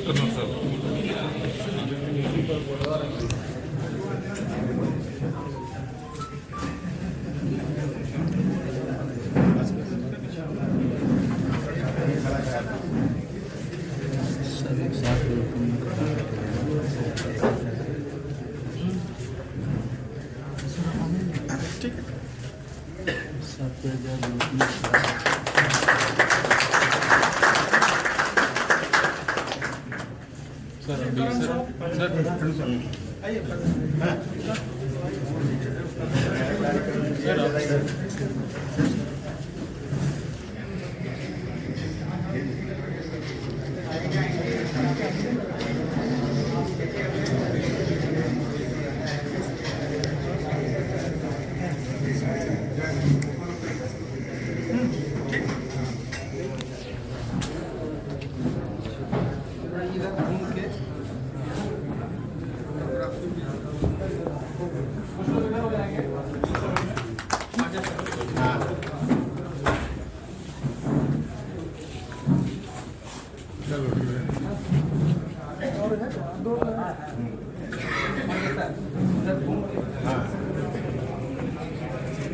करणार सर.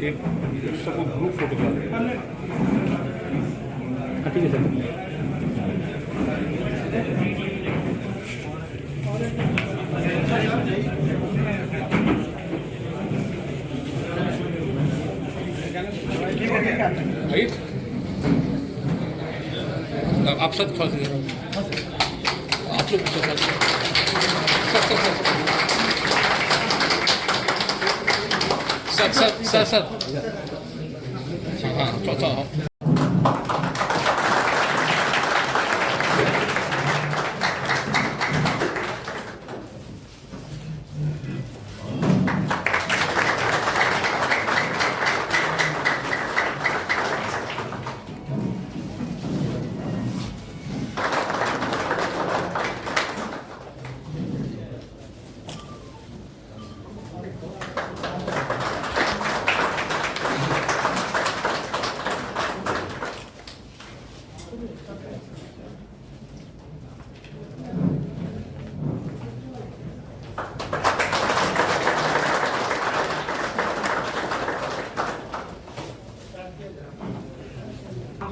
एक सबको ग्रुप फोटो ठीक है सर. आप सब आप लोग सर हाँ चौथा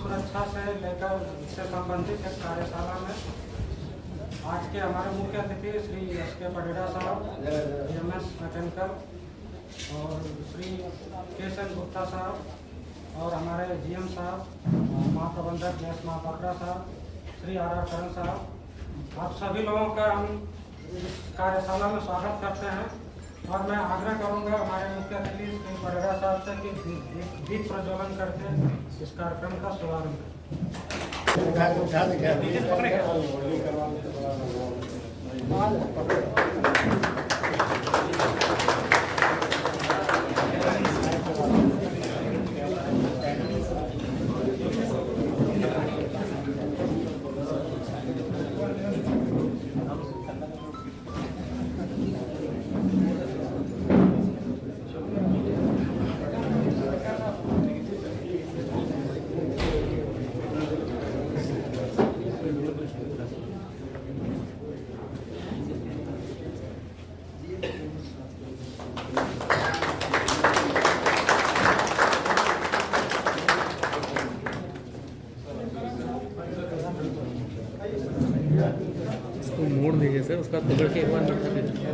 सुरक्षा से लेकर इससे संबंधित एक कार्यशाला में आज के हमारे मुख्य अतिथि श्री एस.के. पडेड़ा साहब, एम.एस. मैकेनिकल और श्री के.एस. गुप्ता साहब और हमारे जी.एम. साहब, महाप्रबंधक गैस महापात्रा साहब, श्री आर.आर. करण साहब, आप सभी लोगों का हम इस कार्यशाला में स्वागत करते हैं. और मैं आग्रह करूंगा हमारे मुख्य अतिथि श्री पडेड़ा साहब से कि दीप प्रज्वलन करके इस कार्यक्रम का शुभारंभ इसको मोड़ दीजिए सर, उसका पकड़ के एक बार निकाल दीजिए.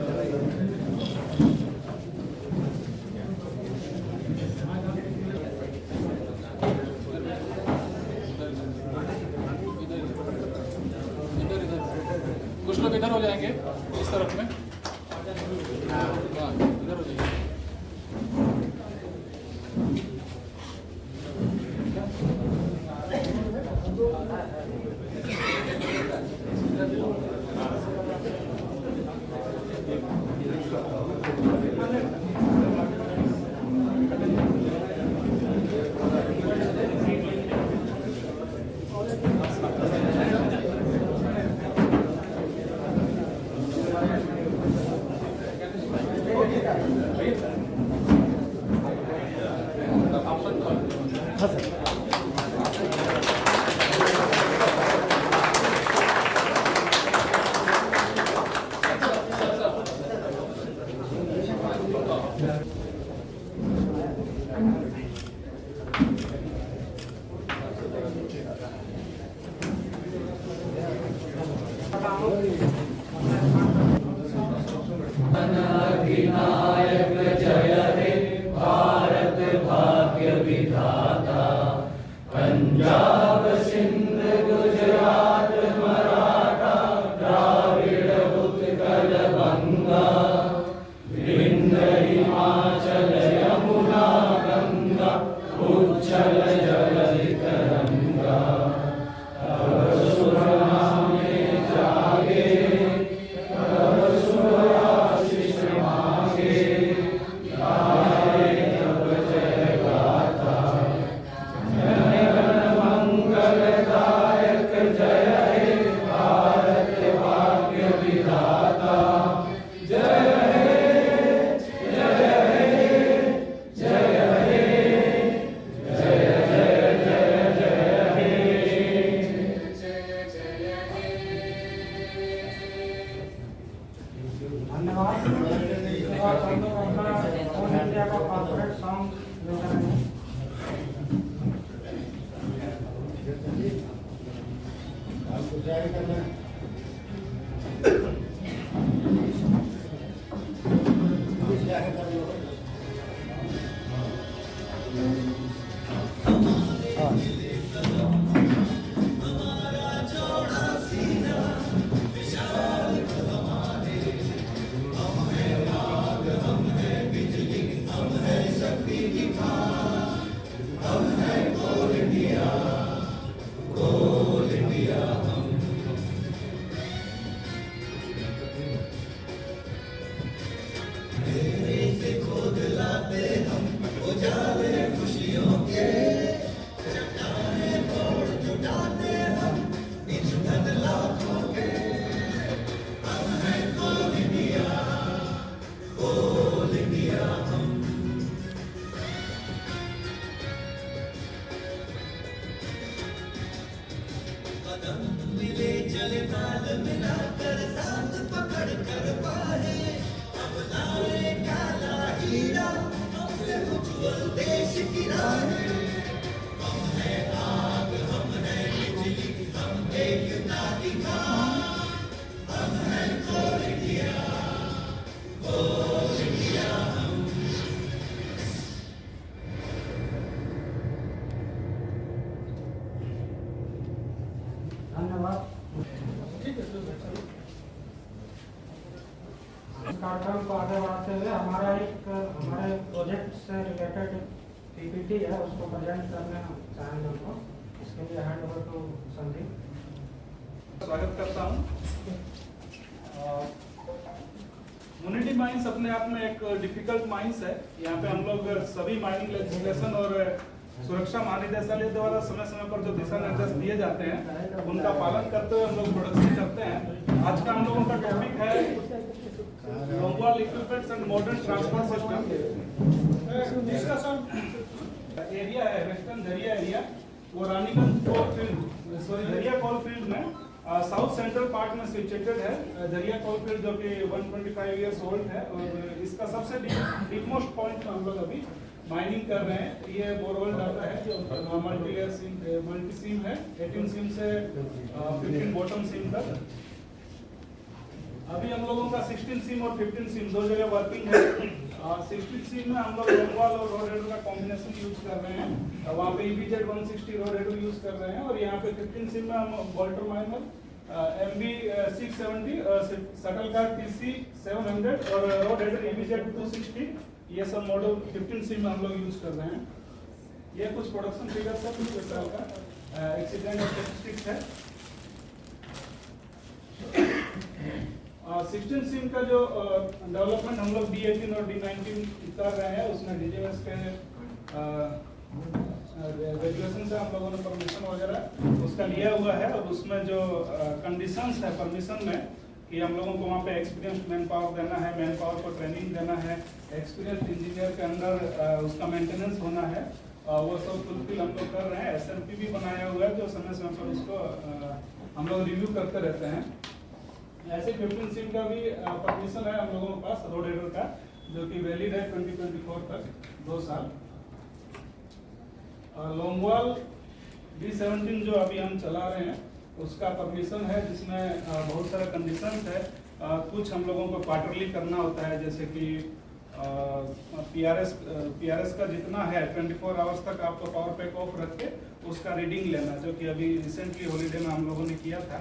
कुछ लोग इधर हो जाएंगे इस तरफ में. हाँ इधर हो जाएंगे. अधिनायक जय हे भारत भाग्य विधाता पंजाब सिंध गुजरात मराठा द्राविड़ उत्कल बंगा विंध्य हिमाचल यमुना गंगा उच्छल जलधि तरंगा तव शुभ नामे जागे तव शुभ आशीष मांगे गाए तब जय गाथा जय गण मंगलदायक जय हे भारत भाग्य विधाता जय हे जय हे जय हे जय जय जय जय धन्यवाद। इसके बाद हम लोग अपना ऑल इंडिया का कॉर्पोरेट सॉन्ग लेकर आएंगे। धन्यवाद। इस कार्यक्रम को आगे बढ़ाते हुए हमारे प्रोजेक्ट से रिलेटेड पीपीटी है उसको प्रेजेंट करना चाहेंगे उनको। इसके लिए हैंड ओवर टू संदीप। स्वागत करता हूँ। म्यूनिटी माइंस अपने आप में एक डिफिकल्ट माइंस है। यहाँ पे हम लोग सभी माइनिंग लेजिस्लेशन और सुरक्षा महानिदेशालय द्वारा समय समय पर जो दिशा निर्देश दिए जाते हैं उनका पालन करते हुए हम लोग प्रोडक्शन करते हैं। आज का हम लोगों का टॉपिक है Longowal equipments and modern transport system. इसका सब एरिया है वेस्टर्न दरिया एरिया, वो रानीगंज दरिया कोल फील्ड में साउथ सेंट्रल पार्ट में सिचुएटेड है। दरिया कोल फील्ड जो कि 125 इयर्स ओल्ड है और इसका सबसे डीप मोस्ट पॉइंट में हम लोग अभी माइनिंग कर रहे हैं। ये बोरवेल डाटा है जो मल्टी सीम है, 18 सीम से 15 बॉटम सीम तक। अभी हम लोगों का 16 सीम और 15 सीम दो जगह वर्किंग है। 16 सीम में हम लोग लोंगवाल और रोड हेडर का कॉम्बिनेशन यूज कर रहे हैं। वहाँ पे EBZ 160 रोड हेडर यूज कर रहे हैं और यहाँ पे 15 सीम में हम bolter miner MB 670 shuttle car TC 700 और रोड हेडर EBZ 260 ये सब मॉडल 15 सीम में हम लोग यूज कर रहे हैं। ये कुछ प्रोडक्शन फिगर्स है कुछ साल का एक्सीडेंट और स्टैटिस्टिक्स है। 16 सीम का जो डेवलपमेंट हम लोग D18 और D19 कर रहे हैं उसमें DGMS के रेगुलेशन से हम लोगों ने परमिशन वगैरह उसका लिया हुआ है और उसमें जो कंडीशंस है परमिशन में कि हम लोगों को वहाँ पे एक्सपीरियंस मैन पावर देना है, मैन पावर को ट्रेनिंग देना है, एक्सपीरियंस इंजीनियर के अंडर उसका मेंटेनेंस होना है, वो सब फुलफिल हम लोग कर रहे हैं। SLP भी बनाया हुआ है जो समय समय पर उसको हम लोग रिव्यू करते रहते हैं। ऐसे 15 सीम का भी परमिशन है हम लोगों के पास रोड हेडर का जो कि वैलिड है 2024 तक 2 साल। लोंगवाल D17 जो अभी हम चला रहे हैं उसका परमिशन है जिसमें बहुत सारे कंडीशंस है कुछ हम लोगों को क्वार्टरली करना होता है, जैसे कि पीआरएस का जितना है 24 आवर्स तक आपको पावर पैक ऑफ रख के उसका रीडिंग लेना, जो कि अभी रिसेंटली हॉलीडे में हम लोगों ने किया था।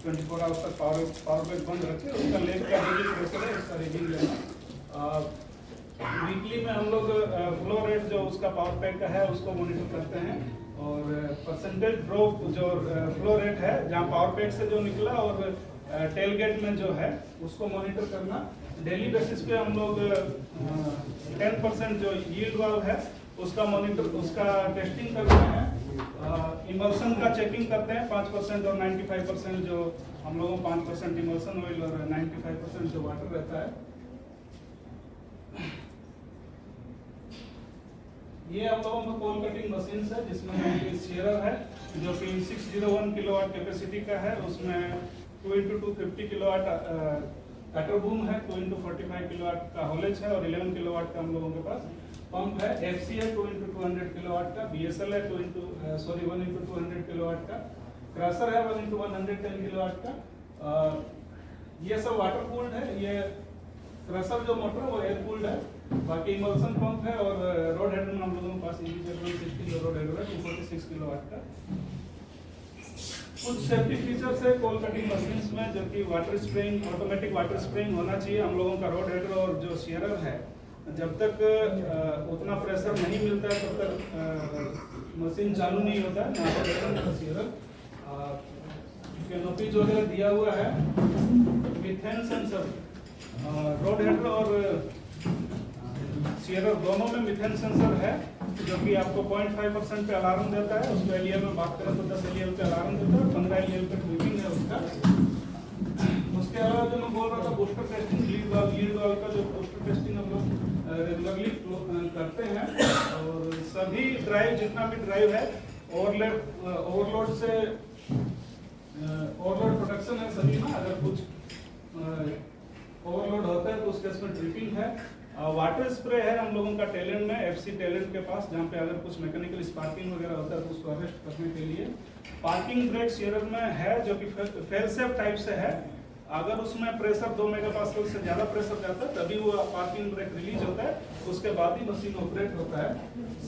24 आवर्स तक पावर पैक बंद रख के उसका लेग का डेली प्रेशर है उसका रीडिंग लेना। वीकली में हम लोग फ्लो रेट जो उसका पावर पैक का है उसको मॉनिटर करते हैं, और परसेंटेज ड्रॉप जो फ्लो रेट है जहाँ पावर पैक से जो निकला और टेल गेट में जो है उसको मॉनिटर करना। डेली बेसिस पे हम लोग 10% जो यील्ड वाल्व है उसका मॉनिटर उसका टेस्टिंग करते हैं। इमल्सन का चेकिंग करते हैं 5% और 95% जो हम लोगों 5% इमल्सन ऑयल और 95% जो वाटर रहता है। ये हम लोगों का कोल कटिंग मशीन है जिसमें शेयर है जो कि 601 किलोवाट कैपेसिटी का है। उसमें 2 × 250 किलोवाट कटर बूम है, 2 × 45 किलोवाट का हॉलेज है और 11 किलोवाट का हम लोगों के पास पंप है। एफसी है 2 × 200 किलोवाट का, बीएसएल है 1 × 200 किलोवाट का, क्रशर है 1 × 110 किलोवाट का। ये सब वाटर कूल्ड है। ये क्रशर जो मोटर है वो एयर कूल्ड है। बाकी इमल्सन पंप है और रोड हेडर में हम लोगों के पास EB760 रोड हेडर है 246 किलोवाट का। कुछ सेफ्टी फीचर्स है कोल कटिंग मशीन्स में, जो कि water spraying, automatic water spraying होना चाहिए। हम लोगों का रोड हेडर और जो शेयरर है जब तक उतना प्रेशर नहीं मिलता है तब तक मशीन चालू नहीं होता है। शेयरर कैनोपी जो है दिया हुआ है, मीथेन सेंसर, रोड हेडर और शेयरर दोनों में मीथेन सेंसर है जो कि आपको 0.5% पे अलार्म देता है। उसको एलईएल में बात करें तो 10 एलईएल पे अलार्म देता है, 15 एलईएल पे ट्रिपिंग है उसका। उसके अलावा जो मैं बोल रहा था बूस्टर टेस्टिंग, लीड वाल्व का जो बूस्टर टेस्टिंग हम लोग रेगुलरली करते हैं। और सभी ड्राइव जितना भी ड्राइव है ओवरलोड से ओवरलोड प्रोटेक्शन है सभी में। अगर कुछ ओवरलोड होता है तो उस केस में ट्रिपिंग है। वाटर स्प्रे है हम लोगों का टेलेंट में, एफसी टेलेंट के पास, जहाँ पे अगर कुछ मैकेनिकल स्पार्किंग वगैरह होता है तो उसको अरेस्ट करने के लिए। पार्किंग ब्रेक शेयरर में है जो कि फेल सेफ टाइप से है। अगर उसमें प्रेशर 2 मेगापास्कल से ज़्यादा प्रेशर जाता है तभी वो पार्किंग ब्रेक रिलीज होता है, उसके बाद ही मशीन ऑपरेट होता है।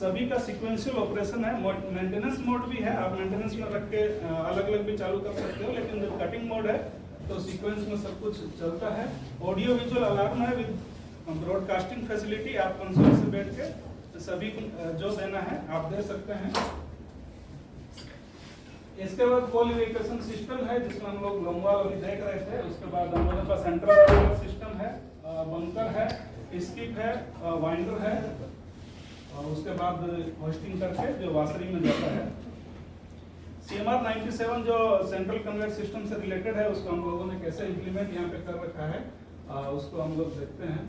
सभी का सिक्वेंशियल ऑपरेशन है। मेंटेनेंस मोड भी है, आप मेंटेनेंस में रख के अलग अलग भी चालू कर सकते हो, लेकिन जब कटिंग मोड है तो सीक्वेंस में सब कुछ चलता है। ऑडियो विजुअल अलार्म है विद ब्रॉडकास्टिंग फैसिलिटी। आप कंसोल से बैठ के सभी जो देना है आप दे सकते हैं। इसके बाद क्वालिफिकेशन सिस्टम है जिसमें हम लोग लंबा अभी देख रहे थे। उसके बाद हम लोगों का सेंट्रल सिस्टम है, बंकर है, स्किप है, वाइंडर है, और उसके बाद होस्टिंग करके जो वाशरी में जाता है। CMR 97 जो सेंट्रल कन्वेयर सिस्टम से रिलेटेड है उसको हम लोगों ने कैसे इम्प्लीमेंट यहाँ पे कर रखा है उसको हम लोग देखते हैं।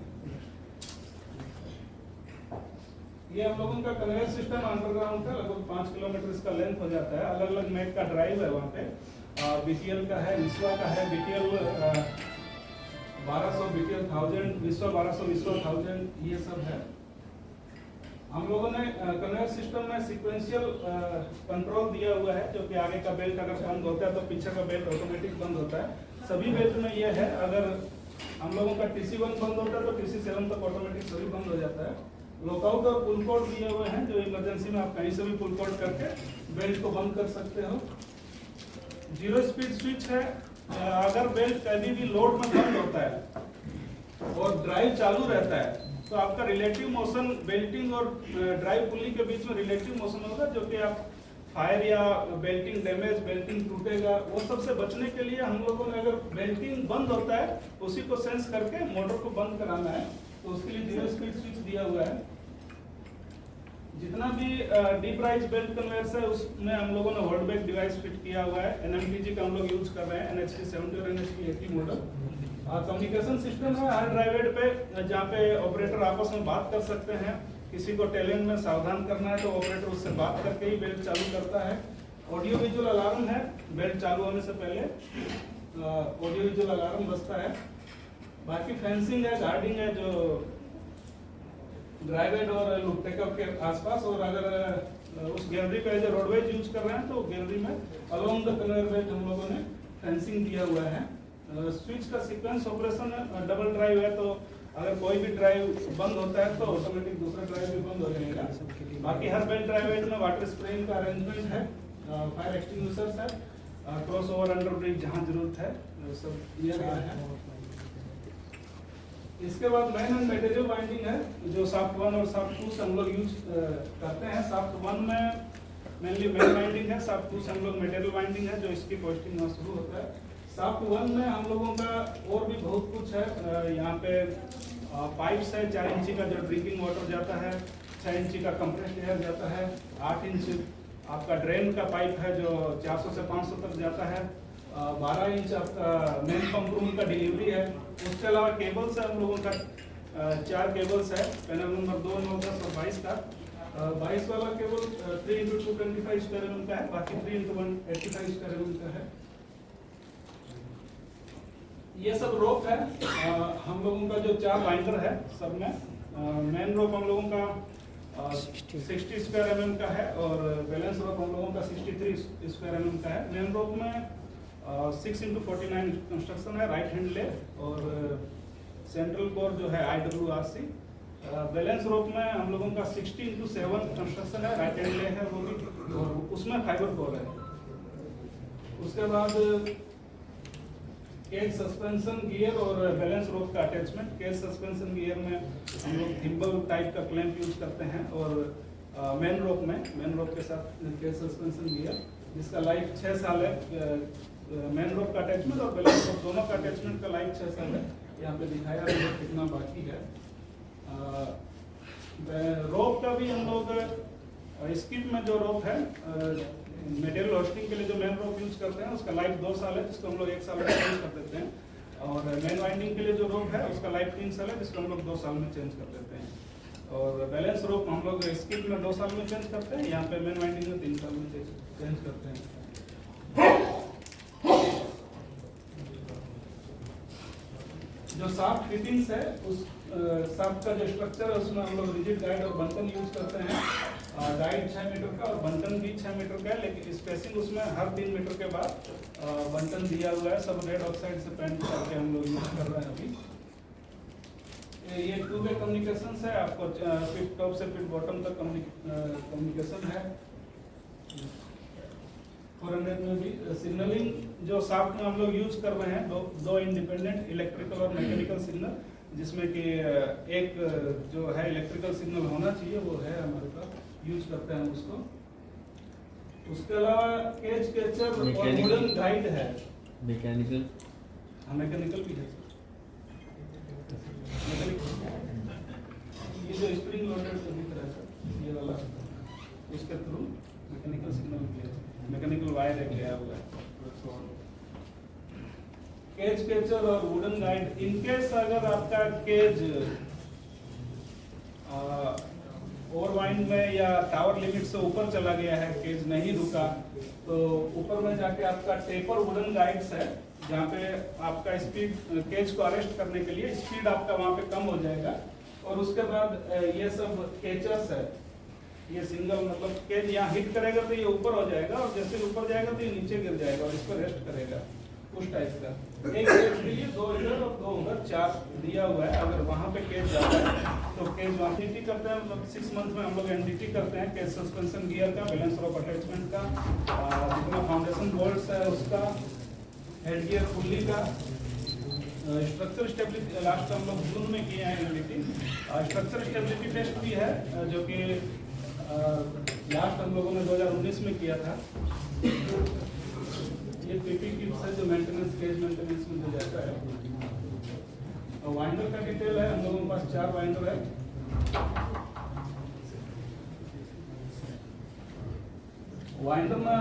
ये हम लोगों का कन्वेयर सिस्टम अंडरग्राउंड का लगभग 5 किलोमीटर इसका लेंथ हो जाता है। अलग अलग मेक का ड्राइव है वहाँ पे। BTL का है, विश्वा का है, BTL 1200, BTL 1000, विश्वा 1200, विश्वा 1000, ये सब है। हम लोगों ने कन्वेयर सिस्टम में सीक्वेंशियल कंट्रोल दिया हुआ है, जो कि आगे का बेल्ट अगर बंद होता है तो पीछे का बेल्ट ऑटोमेटिक बंद होता है। सभी बेल्ट में ये है, अगर हम लोगों का TC1 बंद होता है तो TC7 तक ऑटोमेटिक सभी बंद हो जाता है। लॉकआउट और पुल कोड दिए हुए हैं जो इमरजेंसी में आप कहीं से भी पुल कोड करके बेल्ट को बंद कर सकते हो। 0 स्पीड स्विच है। अगर बेल्ट कभी भी लोड में बंद होता है और ड्राइव चालू रहता है तो आपका रिलेटिव मोशन बेल्टिंग और ड्राइव पुलिंग के बीच में रिलेटिव मोशन होगा, जो कि आप फायर या बेल्टिंग डैमेज, बेल्टिंग टूटेगा, वो सबसे बचने के लिए हम लोगों ने अगर बेल्टिंग बंद होता है उसी को सेंस करके मोटर को बंद कराना है, तो उसके लिए 0 स्पीड स्विच दिया हुआ है। जितना भी डीप राइज बेल्ट कन्वेयर्स है उसमें हम लोगों ने होल्ड बैक डिवाइस फिट किया हुआ है। NMPG का हम लोग यूज कर रहे हैं, NHP 70 और NHP 80 मॉडल। कम्युनिकेशन सिस्टम है हर ड्राइवेड पे, जहाँ पे ऑपरेटर आपस में बात कर सकते हैं। किसी को टेलेंट में सावधान करना है तो ऑपरेटर उससे बात करके ही बेल्ट चालू करता है। ऑडियो विजुअल अलार्म है, बेल्ट चालू होने से पहले ऑडियो विजुअल अलार्म बजता है। बाकी फेंसिंग है, गार्डिंग है जो ड्राइवेड और लूप टेकअप के आसपास, और अगर उस गैलरी पे जो रोडवेज यूज कर रहे हैं तो गैलरी में अलोंग द कन्वेयर बेल्ट हम लोगों ने फेंसिंग दिया हुआ है। स्विच का सीक्वेंस ऑपरेशन है, डबल ड्राइव है तो अगर कोई भी ड्राइव बंद होता है तो ऑटोमेटिक दूसरा ड्राइव भी बंद हो जाएगा। बाकी हर बेल्ट ड्राइव में वाटर स्प्रेइंग का अरेंजमेंट है, फायर एक्सटिंग्विशर्स है, क्रॉस ओवर अंडर ब्रिज जहाँ जरूरत है सब दिया गया है। इसके बाद मेन एंड मटेरियल वाइंडिंग है जो शाफ्ट 1 और शाफ्ट 2 से हम लोग यूज करते हैं। शाफ्ट 1 में मेनली मेन वाइंडिंग है, शाफ्ट 2 से हम लोग मटेरियल वाइंडिंग है जो इसकी पोस्टिंग वहाँ शुरू होता है। शाफ्ट 1 में हम लोगों का और भी बहुत कुछ है, यहाँ पे पाइप्स है 4 इंची का जो ड्रिंकिंग वाटर जाता है, 6 इंची का कंप्रेस्ड एयर जाता है, 8 इंच आपका ड्रेन का पाइप है जो 400 से 500 तक जाता है, 12 इंच आपका मेन पंप रूम का डिलीवरी है। उसके अलावा केबल्स है हम लोगों का 4 केबल्स है, पैनल नंबर 2, 9, 10 और 22 का। 22 वाला केबल 3x225 स्क्वायर mm का है, बाकी 3x185 स्क्वायर mm का है। ये सब रोप है, हम लोगों का जो 4 बाइंडर है सब में मेन रोप हम लोगों का 60 स्क्वायर mm का है और बैलेंस रोप हम लोगों का 63 स्क्वायर mm का है। मेन रोप में 6x49 कंस्ट्रक्शन है, राइट हैंड ले और सेंट्रल कोर जो है IWRC। बैलेंस रोप में हम लोगों का 60x7 कंस्ट्रक्शन है, राइट हैंड ले है वो भी, और उसमें फाइबर कोर है। उसके बाद केज सस्पेंशन गियर और बैलेंस रोप का अटैचमेंट। केज सस्पेंशन गियर में हम लोग थिम्बल टाइप का क्लैंप यूज करते हैं और मेन रोप के साथ केज सस्पेंशन गियर जिसका लाइफ 6 साल है। मेन रोप का अटैचमेंट और बैलेंस रोप दोनों का अटैचमेंट का लाइफ 6 साल है। यहाँ पे दिखाया है कितना बाकी है। रोप का भी हम लोग स्किप में जो रोप है मटेरियल होस्टिंग के लिए जो मेन रोप यूज करते हैं उसका लाइफ 2 साल है जिसको हम लोग 1 साल में चेंज कर देते हैं, और मेन वाइंडिंग के लिए जो रोप है उसका लाइफ 3 साल है जिसको हम लोग 2 साल में चेंज कर देते हैं। और बैलेंस रोप हम लोग स्किप में 2 साल में चेंज करते हैं, यहाँ पे मेन वाइंडिंग में 3 साल में चेंज करते हैं। जो शाफ्ट फिटिंग्स है उस शाफ्ट का जो स्ट्रक्चर है उसमें हम लोग रिजिड गाइड और बंटन यूज करते हैं। गाइड 6 मीटर का और बंटन भी 6 मीटर का है, लेकिन स्पेसिंग उसमें हर 3 मीटर के बाद बंटन दिया हुआ है। सब रेड ऑक्साइड से पेंट करके हम लोग यूज कर रहे हैं अभी। ये 2 वे कम्युनिकेशन है, आपको पिट टॉप से पिट बॉटम तक कम्युनिकेशन है। 400 में भी सिग्नलिंग जो शाफ्ट में हम लोग यूज कर रहे हैं, दो इंडिपेंडेंट इलेक्ट्रिकल और मैकेनिकल सिग्नल, जिसमें कि एक जो है इलेक्ट्रिकल सिग्नल होना चाहिए वो है हमारे पास, यूज करते हैं उसको। उसके अलावा केज कैचर और वुडन गाइड है। मैकेनिकल, हाँ मैकेनिकल भी है सर। ये जो स्प्रिंग लोडेड दिख रहा है सर ये वाला, उसके थ्रू मैकेनिकल सिग्नल भी है, मैकेनिकल वायर एक गया हुआ है। केज कैचर और वुडन गाइड, इनकेस अगर आपका केज ओवरवाइंड में या टावर लिमिट से ऊपर चला गया है, केज नहीं रुका, तो ऊपर में जाके आपका टेपर वुडन गाइड्स है जहाँ पे आपका स्पीड केज को अरेस्ट करने के लिए स्पीड आपका वहाँ पे कम हो जाएगा। और उसके बाद ये सब केचर्स है, ये सिंगल मतलब केज यहाँ हिट करेगा तो ये ऊपर हो जाएगा और जैसे ऊपर जाएगा तो ये नीचे गिर जाएगा और इसको रेस्ट करेगा, उस टाइप का। एक केज के लिए 2 इधर और 2 उधर 4 दिया हुआ है। अगर वहाँ पे केज जाता है तो केज वहाँ एनडीटी करते हैं, मतलब 6 मंथ में हम लोग एनडीटी करते हैं केज सस्पेंशन गियर का, बैलेंस रोप अटैचमेंट का, जितना फाउंडेशन बोल्ट्स है उसका, हेड गियर पुल्ली का, स्ट्रक्चर स्टेबिलिटी लास्ट हम लोग जून में किए हैं एनडीटी। स्ट्रक्चर स्टेबिलिटी टेस्ट भी है जो कि लास्ट हम लोगों ने 2019 में किया था। ये पीपी किट्स है जो मेंटेनेंस केज मेंटेनेंस में जो जाता है। और वाइंडर का डिटेल है, हम लोगों के पास 4 वाइंडर है। वाइंडर में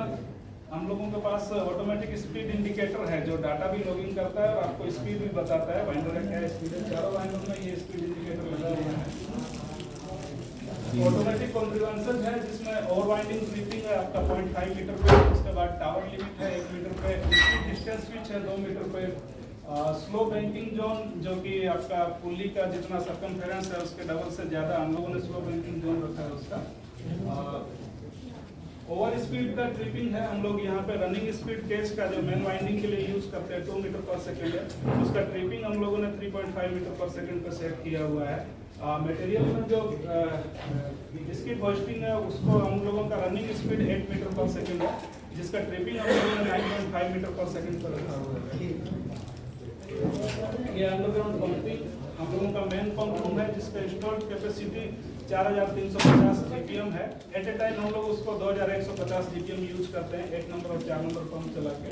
हम लोगों के पास ऑटोमेटिक स्पीड इंडिकेटर है जो डाटा भी लॉगिंग करता है और आपको स्पीड भी बताता है वाइंडर का क्या स्पीड है। चारों वाइंडर में ये स्पीड इंडिकेटर लगा हुआ है। ऑटोमेटिक कॉन्फिगरेशन है जिसमें ओवर वाइंडिंग स्लीपिंग है आपका 0.5 मीटर पे, उसके बाद टावर लिमिट है 1 मीटर पे, डिस्टेंस स्विच है 2 मीटर पे, स्लो बैंकिंग जोन जो कि आपका पुल्ली का जितना सर्कमफेरेंस है उसके डबल से ज्यादा हम लोगों ने स्लो बैंकिंग जोन रखा है उसका। ओवर स्पीड का ट्रिपिंग है, हम लोग यहाँ पे रनिंग स्पीड केज का जो मेन वाइंडिंग के लिए यूज करते हैं 2 मीटर पर सेकेंड है, उसका ट्रिपिंग हम लोगों ने 3.5 मीटर पर सेकेंड पे सेट किया हुआ है। मटेरियल में जो इसकी बर्स्टिंग है उसको हम लोगों का रनिंग स्पीड 8 मीटर पर सेकेंड है, जिसका ट्रिपिंग हम लोगों ने 9.5 मीटर पर सेकेंड पर रखा हुआ है। ये अंडरग्राउंड पंपिंग हम लोगों का मेन पंप रूम है, जिसका इंस्टॉल्ड कैपेसिटी 4350 जीपीएम है। एट ए टाइम हम लोग उसको 2150 जीपीएम यूज करते हैं 8 नंबर और 4 नंबर पंप चला के।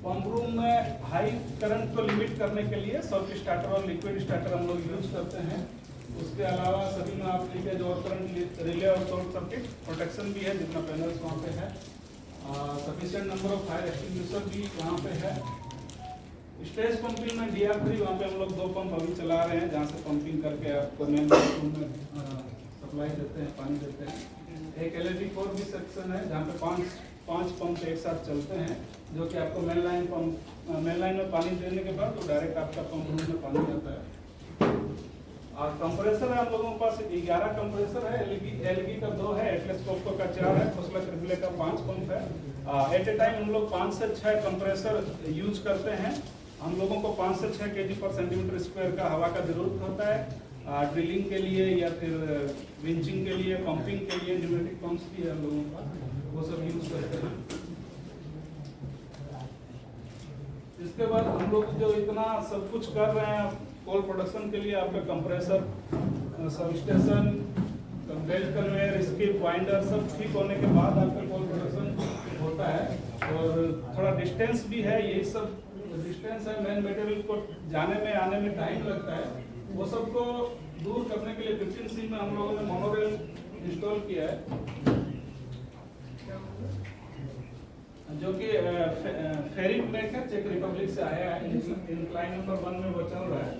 पंप रूम में हाई करंट को लिमिट करने के लिए सॉफ्ट स्टार्टर और लिक्विड स्टार्टर हम लोग यूज करते हैं। उसके अलावा सभी में आप लीकेज और करंट रिले और शॉर्ट सर्किट प्रोटेक्शन भी है, जितना पैनल्स वहाँ पे है। Sufficient number of fire extinguisher भी वहाँ पे है। स्टेज पंपिंग में DR3 वहाँ पे हम लोग 2 पंप अभी चला रहे हैं, जहाँ से पंपिंग करके आपको मेन रूम में सप्लाई देते हैं, पानी देते हैं। एक LLD4 भी सेक्शन है, जहाँ पे 5 पंप एक साथ चलते हैं, जो कि आपको मेन लाइन में पानी देने के बाद तो डायरेक्ट आपका पंप रूम में पानी आता है। और कंप्रेसर है हम लोगों के पास 11 कंप्रेसर है, LG का 2 है, एटलस कोप्को का 4 है, खोसला ट्रिपले का 5 पंप है। एट ए टाइम हम लोग 5 से 6 कंप्रेसर यूज करते हैं। हम लोगों को 5 से 6 kg पर सेंटीमीटर स्क्वायर का हवा का जरूरत होता है, ड्रिलिंग के लिए या फिर विंचिंग के लिए, पंपिंग के लिए न्यूमेटिक पंप्स भी है हम लोगों का, वो सब यूज करते हैं। इसके बाद हम लोग जो इतना सब कुछ कर रहे हैं कोल प्रोडक्शन के लिए, आपका compressor, sub station, belt conveyor, skip, winder सब ठीक होने के बाद आपका कोल प्रोडक्शन होता है। और थोड़ा डिस्टेंस भी है, यही सब डिस्टेंस है, मेन मटेरियल को जाने में आने में टाइम लगता है, वो सबको दूर करने के लिए 15C में हम लोगों ने मोनोरेल इंस्टॉल किया है, जो कि फेरी प्लेट है, चेक रिपब्लिक से आया है। इंक्लाइन नंबर 1 में वो चल रहा है।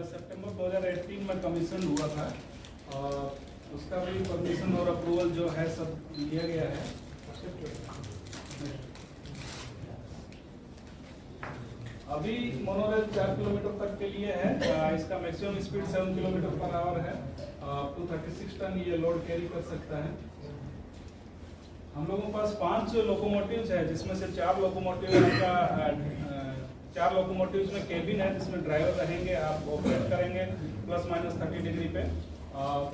सितंबर 2018 में कमीशन हुआ था और उसका भी परमिशन और अप्रूवल जो है सब लिया गया है। अभी मोनोरेल 4 किलोमीटर तक के लिए है, इसका maximum speed 7 kilometre per hour है, 236 टन ये लोड कैरी कर सकता है। हम लोगों के पास 5 लोकोमोटिव्स है, जिसमें से 4 लोकोमोटिव आपका 4 लोकोमोटिव्स में केबिन है, जिसमें ड्राइवर रहेंगे, आप ऑपरेट करेंगे ±30 डिग्री पे।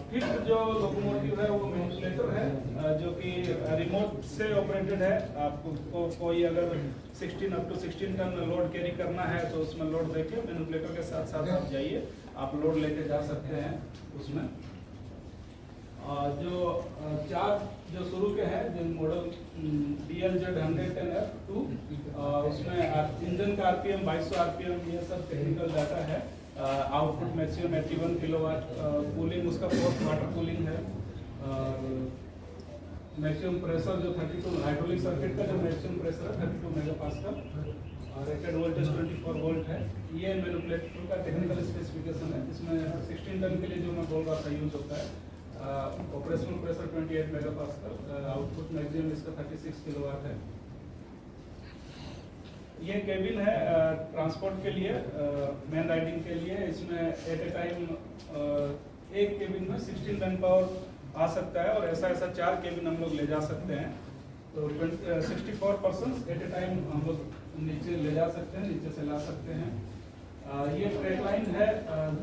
फिर जो लोकोमोटिव है वो मैनिपुलेटर है, जो कि रिमोट से ऑपरेटेड है। आपको कोई अगर 16 up to 16 ton load carry करना है तो उसमें लोड देके मैनिपुलेटर के साथ साथ आप जाइए, आप लोड लेके जा सकते हैं उसमें। जो 4 जो शुरू के हैं, जो मॉडल DLZ 110F2, उसमें इंजन का RPM 2200 RPM, ये सब टेक्निकल डाटा है। आउटपुट मैक्सिमम 81 किलोवाट, कूलिंग उसका 4th वाटर कूलिंग है। मैक्सिमम प्रेशर जो 32 हाइड्रोलिक सर्किट का जो मैक्सिमम प्रेशर है 32 मेगापास्कल, और रेटेड वोल्टेज 24 वोल्ट है। ये मैनिपुलेटर का टेक्निकल स्पेसिफिकेशन है, जिसमें 16 टन के लिए जो मैं बोल रहा था यूज होता है। Operational pressure 28 megapascal, output maximum इसका 36 किलोवाट है। ये केबिन है ट्रांसपोर्ट के लिए, मैन राइडिंग के लिए। इसमें एट ए टाइम एक केबिन में 16 मैन पावर आ सकता है, और ऐसा 4 केबिन हम लोग ले जा सकते हैं। तो 64 पर्सन्स एट ए टाइम हम लोग नीचे ले जा सकते हैं, नीचे से ला सकते हैं। ये ट्रैक लाइन है,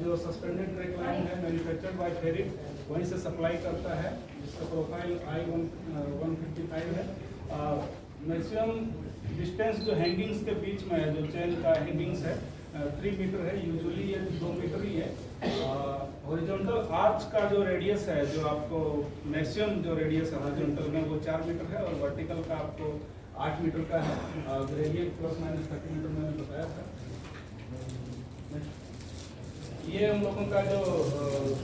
जो सस्पेंडेड ट्रैक लाइन है, मैन्युफैक्चर्ड बाय फेरिट, वहीं से सप्लाई करता है। इसका प्रोफाइल I-155 है। मैक्सिमम डिस्टेंस जो हैंगिंग्स के बीच में है, जो चेन का हैंगिंग्स है 3 मीटर है, यूजुअली ये 2 मीटर ही है। हॉरिजॉन्टल आर्च का जो रेडियस है, जो आपको मैक्सिमम जो रेडियस है हॉरिजॉन्टल में वो 4 मीटर है, और वर्टिकल का आपको 8 मीटर का है। ग्रेडियंट ±30 मीटर मैंने बताया था। ये हम लोगों का जो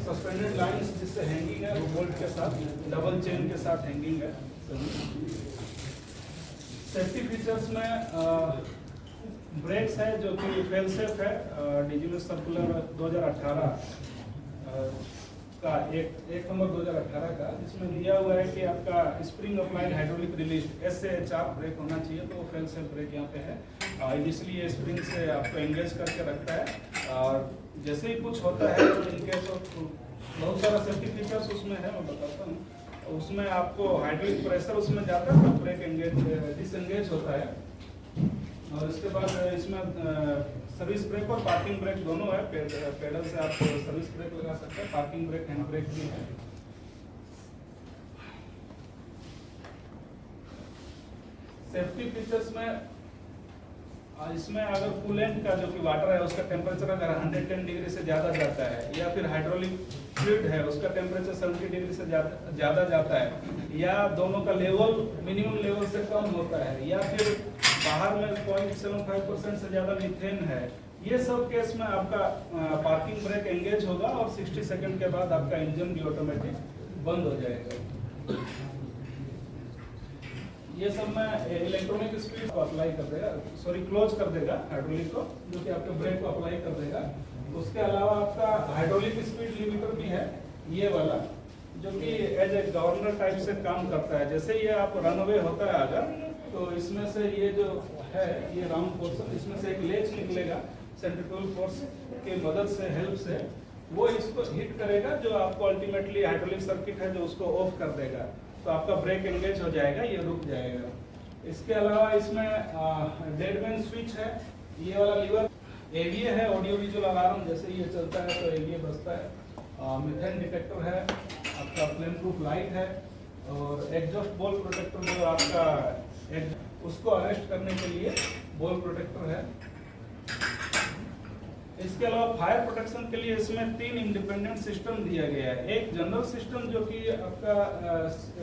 सस्पेंडेड लाइंस जिससे हैंगिंग है, वो बोल्ट के साथ डबल चेन के साथ हैंगिंग है। सेफ्टी फीचर्स में ब्रेक्स है, जो कि फेल सेफ है, DGMS सर्कुलर 2018 का एक नंबर 2018 का, जिसमें दिया हुआ है कि आपका spring applied hydraulic release SAHR brake होना चाहिए। तो फेल सेफ ब्रेक यहाँ पे है, इसलिए स्प्रिंग से आपको एंगेज करके रखता है, और जैसे ही कुछ होता है तो इनके बहुत सारा सेफ्टी फीचर्स उसमें है, मैं बताता हूँ। उसमें आपको हाइड्रोलिक प्रेशर उसमें जाता है, तो ब्रेक डिसएंगेज होता है। और इसके बाद इसमें सर्विस ब्रेक और पार्किंग ब्रेक दोनों है। पेडल से आप सर्विस ब्रेक लगा सकते हैं, पार्किंग ब्रेक, हैंड ब्रेक भी है। सेफ्टी फीचर्स में इसमें अगर कूलेंट का जो कि वाटर है उसका टेम्परेचर अगर 110 डिग्री से ज़्यादा जाता है, या फिर हाइड्रोलिक फ्लूइड है उसका टेम्परेचर 70 डिग्री से ज़्यादा जाता है, या दोनों का लेवल मिनिमम लेवल से कम होता है, या फिर बाहर में 0.75% से ज़्यादा मीथेन है, ये सब केस में आपका पार्किंग ब्रेक एंगेज होगा, और 60 सेकंड के बाद आपका इंजन भी ऑटोमेटिक बंद हो जाएगा। ये सब में इलेक्ट्रॉनिक स्पीड को अप्लाई कर देगा, क्लोज कर देगा हाइड्रोलिक को, जो कि आपके ब्रेक को अप्लाई कर देगा। उसके अलावा आपका हाइड्रोलिक स्पीड लिमिटर भी है, ये वाला, जो कि एज ए गवर्नर टाइप से काम करता है। जैसे ये आप रनवे होता है अगर, तो इसमें से ये जो है ये राउंड पोर्शन, इसमें से एक लेच निकलेगा सेंट्रीफ्यूगल फोर्स की मदद से, हेल्प से, वो इसको हिट करेगा, जो आपको अल्टीमेटली हाइड्रोलिक सर्किट है जो उसको ऑफ कर देगा, तो आपका ब्रेक एंगेज हो जाएगा, ये रुक जाएगा। इसके अलावा इसमें डेड मैन स्विच है, ये वाला लीवर, AVA है, ऑडियो विजुअल अलार्म, जैसे ये चलता है तो AVA बजता है। मीथेन डिटेक्टर है, आपका फ्लेम प्रूफ लाइट है, और एग्जॉस्ट बॉल प्रोटेक्टर जो आपका उसको अरेस्ट करने के लिए बॉल प्रोटेक्टर है। इसके अलावा फायर प्रोटेक्शन के लिए इसमें 3 इंडिपेंडेंट सिस्टम दिया गया है। एक जनरल सिस्टम जो कि आपका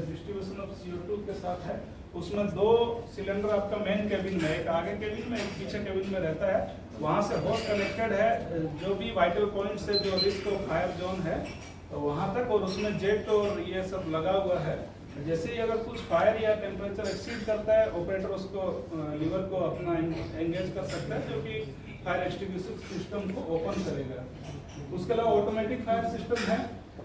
डिस्ट्रीब्यूशन ऑफ CO2 के साथ है, उसमें 2 सिलेंडर आपका मेन केबिन में, एक आगे केबिन में, एक पीछे केबिन में रहता है। वहाँ से होस कनेक्टेड है, जो भी वाइटल पॉइंट से जो रिस्क ऑफ फायर जोन है तो वहाँ तक, और उसमें जेट और ये सब लगा हुआ है। जैसे ही अगर कुछ फायर या टेम्परेचर एक्सीड करता है, ऑपरेटर उसको लीवर को अपना एंगेज कर सकता है, जो कि फायर एक्सटिंग्विशर सिस्टम को ओपन करेगा। उसके अलावा ऑटोमेटिक फायर सिस्टम है,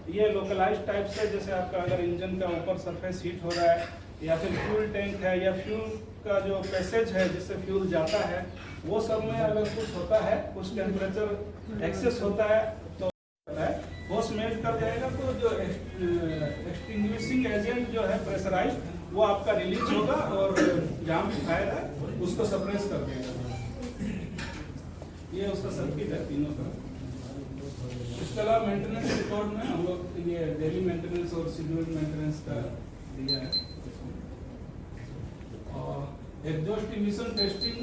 ये लोकलाइज्ड टाइप से, जैसे आपका अगर इंजन का ऊपर सरफेस हीट हो रहा है, या फिर फ्यूल टैंक है, या फ्यूल का जो पैसेज है जिससे फ्यूल जाता है, वो सब में अगर कुछ होता है, कुछ टेम्परेचर एक्सेस होता है, तो वो मेल्ट कर जाएगा। तो जो एक्सटिंग्विशिंग एजेंट जो है प्रेशराइज्ड, वो आपका रिलीज होगा और जहाँ भी फायर है उसको सप्रेस कर देगा। ये उसका सर्किट है तीनों का। इसके अलावा मेंटेनेंस रिकॉर्ड में हम लोग ये डेली मेंटेनेंस और शेड्यूल्ड मेंटेनेंस का दिया है। और एग्जॉस्ट इमिशन टेस्टिंग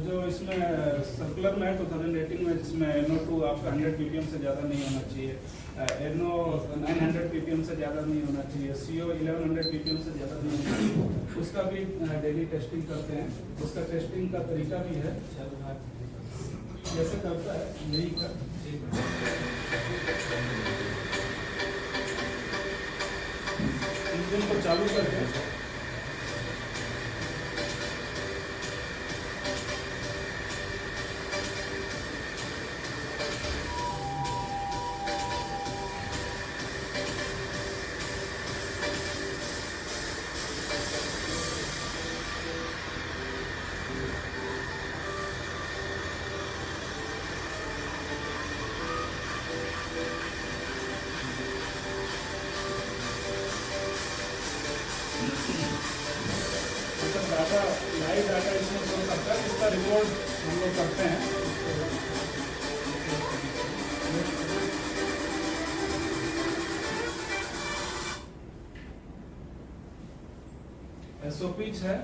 जो इसमें सर्कुलर में है 2018 में, जिसमें NO2 आपका 100 ppm से ज़्यादा नहीं होना चाहिए, NO 900 ppm से ज़्यादा नहीं होना चाहिए, CO 1100 ppm से ज़्यादा नहीं होना चाहिए, उसका भी डेली टेस्टिंग करते हैं। उसका टेस्टिंग का तरीका भी है, जैसे करता है यही कर इंजन को चालू करते हैं। डाटा लाइव डाटा इसमें शो करता है, इसका रिकॉर्ड हम लोग करते हैं। SOPs है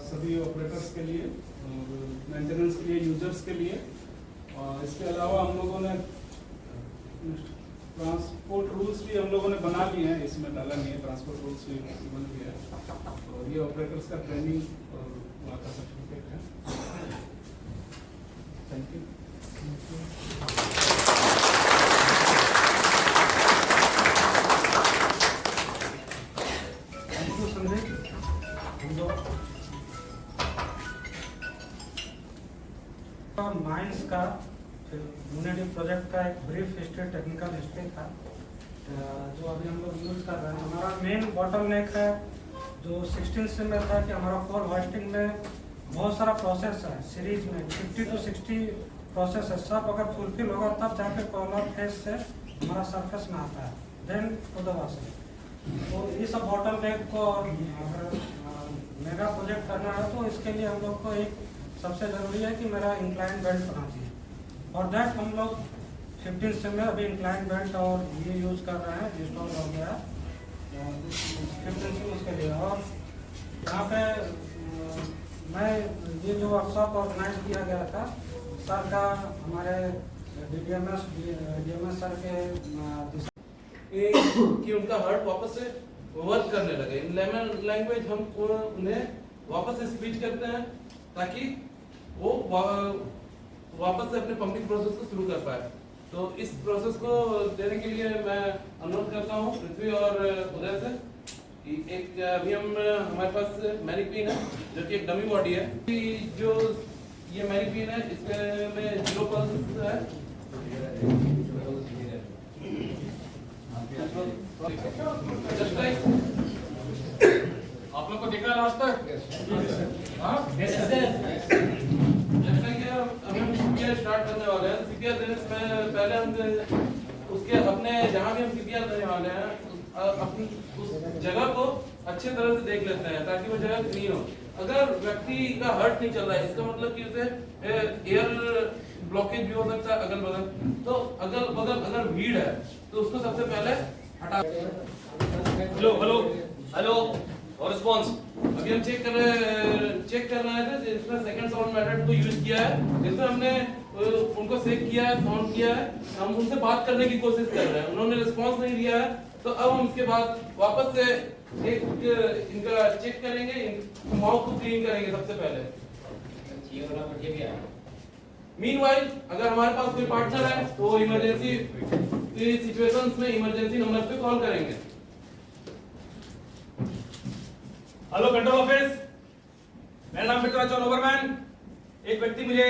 सभी ऑपरेटर्स के लिए और मेंटेनेंस के लिए, यूजर्स के लिए। और इसके अलावा हम लोगों ने ट्रांसपोर्ट रूल्स भी हम लोगों ने बना लिए हैं, इसमें डाला नहीं है, ट्रांसपोर्ट रूल्स भी बन गया है। और ये ऑपरेटर्स का ट्रेनिंग और वहाँ का सर्टिफिकेट है। Thank you. Thank you Sandeep. Mines का यूनिटी प्रोजेक्ट का एक ब्रीफ हिस्ट्री, टेक्निकल हिस्ट्री था जो अभी हम लोग यूज कर रहे हैं। हमारा मेन बॉटलनेक है जो 16 से में था कि हमारा कोल होस्टिंग में बहुत सारा प्रोसेस है, सीरीज में 50 to 60 प्रोसेस है। सब अगर फुलफिल होगा तब जाके कॉलर फेस से हमारा सरफेस में आता है, देन खुदवा से। तो ये सब बॉटलनेक को अगर मेगा प्रोजेक्ट करना है तो इसके लिए हम लोग को एक सबसे ज़रूरी है कि मेरा इंक्लाइन बेल्ट होना चाहिए। और दैट हम लोग 15 से में अभी इंक्लाइन बेल्ट और ये यूज़ कर रहे हैं, इंस्टॉल हो गया 15 से उसके लिए। और यहाँ पे मैं ये जो वर्कशॉप ऑर्गेनाइज किया गया था सर का, हमारे DMS सर के कि उनका हार्ट वापस से वर्क करने लगे। इन लेमन लैंग्वेज हम उन्हें वापस से स्पीच करते हैं ताकि वो वापस से अपने पंपिंग प्रोसेस को शुरू कर पाए। तो इस प्रोसेस को देने के लिए मैं अनुरोध करता हूँ पृथ्वी और उदय से कि एक अभी हमारे पास मैनिक्वीन है जो कि एक डमी बॉडी है। जो ये मैनिक्वीन है इसमें 0 पल्स है। जस्ट लाइक आप लोग को देखा लास्ट तक? अभी हम CPR स्टार्ट करने वाले हैं। CPR देने से पहले हम उसके अपने जहाँ भी हम CPR देने वाले हैं अपनी उस जगह को अच्छे तरह से देख लेते हैं ताकि वो जगह क्लीन हो। अगर व्यक्ति का हार्ट नहीं चल रहा है इसका मतलब कि उसे एयर ब्लॉकेज भी हो सकता है अगल बगल। तो अगल बगल अगर भीड़ है तो उसको सबसे पहले हटा। हेलो हेलो हेलो और रिस्पांस। अभी हम चेक कर रहे थे जिसमें सेकंड साउंड मेथड को यूज किया है, जिसमें हमने उनको सेक किया है, साउंड किया है। हम उनसे बात करने की कोशिश कर रहे हैं, उन्होंने रिस्पांस नहीं दिया है। तो अब हम इसके बाद वापस से एक इनका चेक करेंगे, माउथ को क्लीन करेंगे सबसे पहले। मीनवाइल अगर हमारे पास कोई पार्टनर है तो इमरजेंसी सिचुएशंस में इमरजेंसी नंबर पे कॉल करेंगे। हेलो कंट्रोल ऑफिस, मेरा नाम पृथ्वीराज ओवरमैन। एक व्यक्ति मुझे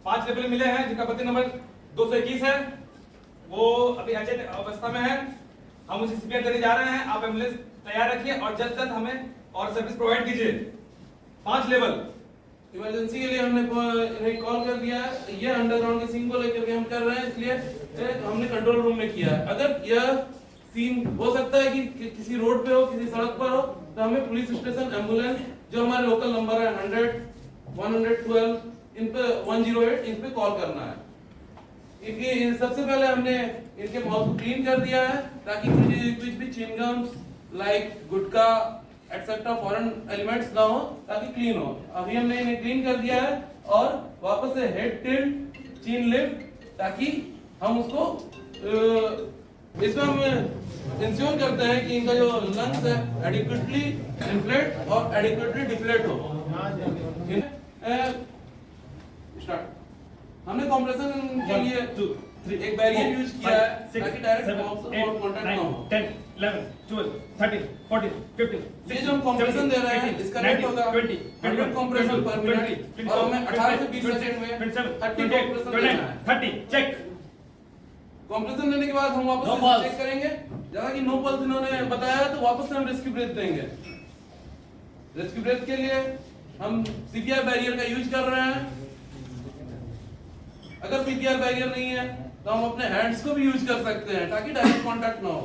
5 लेवल मिले हैं जिनका पति नंबर 221 है। वो अभी अचेत अवस्था में है। हम उसे CPR देने जा रहे हैं। आप एम्बुलेंस तैयार रखिए और जल्द से जल्द हमें और सर्विस प्रोवाइड कीजिए। 5 लेवल इमरजेंसी के लिए हमने इन्हें कॉल कर दिया है। ये अंडरग्राउंड की सिंक को लेकर के हम कर रहे हैं, इसलिए हमने कंट्रोल रूम में किया है। अगर यह सीन हो सकता है कि किसी रोड पे हो, किसी सड़क पर हो, तो हमें पुलिस स्टेशन, एम्बुलेंस, जो हमारे लोकल नंबर है 100, 112, इन पे 108, इन पे कॉल करना है। इनकी सबसे पहले हमने इनके माउथ को क्लीन कर दिया है ताकि कुछ भी च्युइंगम्स लाइक गुटखा एक्सेट्रा फॉरेन एलिमेंट्स ना हो, ताकि क्लीन हो। अभी हमने इन्हें क्लीन कर दिया है और वापस से हेड टिल्ट, चिन लिफ्ट, ताकि हम उसको इसमें हम इंश्योर करते हैं कि इनका जो लंग्स है एडिक्वेटली इन्फ्लेट और एडिक्वेटली डिफ्लेट हो। स्टार्ट। हमने कंप्रेशन के लिए एक बैरियर यूज किया है ताकि डायरेक्ट माउथ और कांटेक्ट ना हो। 10, 11, 12, 13, 14, 15, ये जो हम कंप्रेशन दे रहे हैं इसका रेट होगा 100 कंप्रेशन पर मिनट और हमें 18 से 20 सेकंड में 30 कंप्रेशन देना है। 30 चेक। कंप्रेशन देने के बाद हम वापस चेक करेंगे। जैसा कि नो पल्स इन्होंने बताया तो वापस से हम रेस्क्यू ब्रेथ देंगे। रेस्क्यू ब्रेथ के लिए हम सीपीआर बैरियर का यूज कर रहे हैं। अगर सीपीआर बैरियर नहीं है तो हम अपने हैंड्स को भी यूज कर सकते हैं ताकि डायरेक्ट कांटेक्ट ना हो।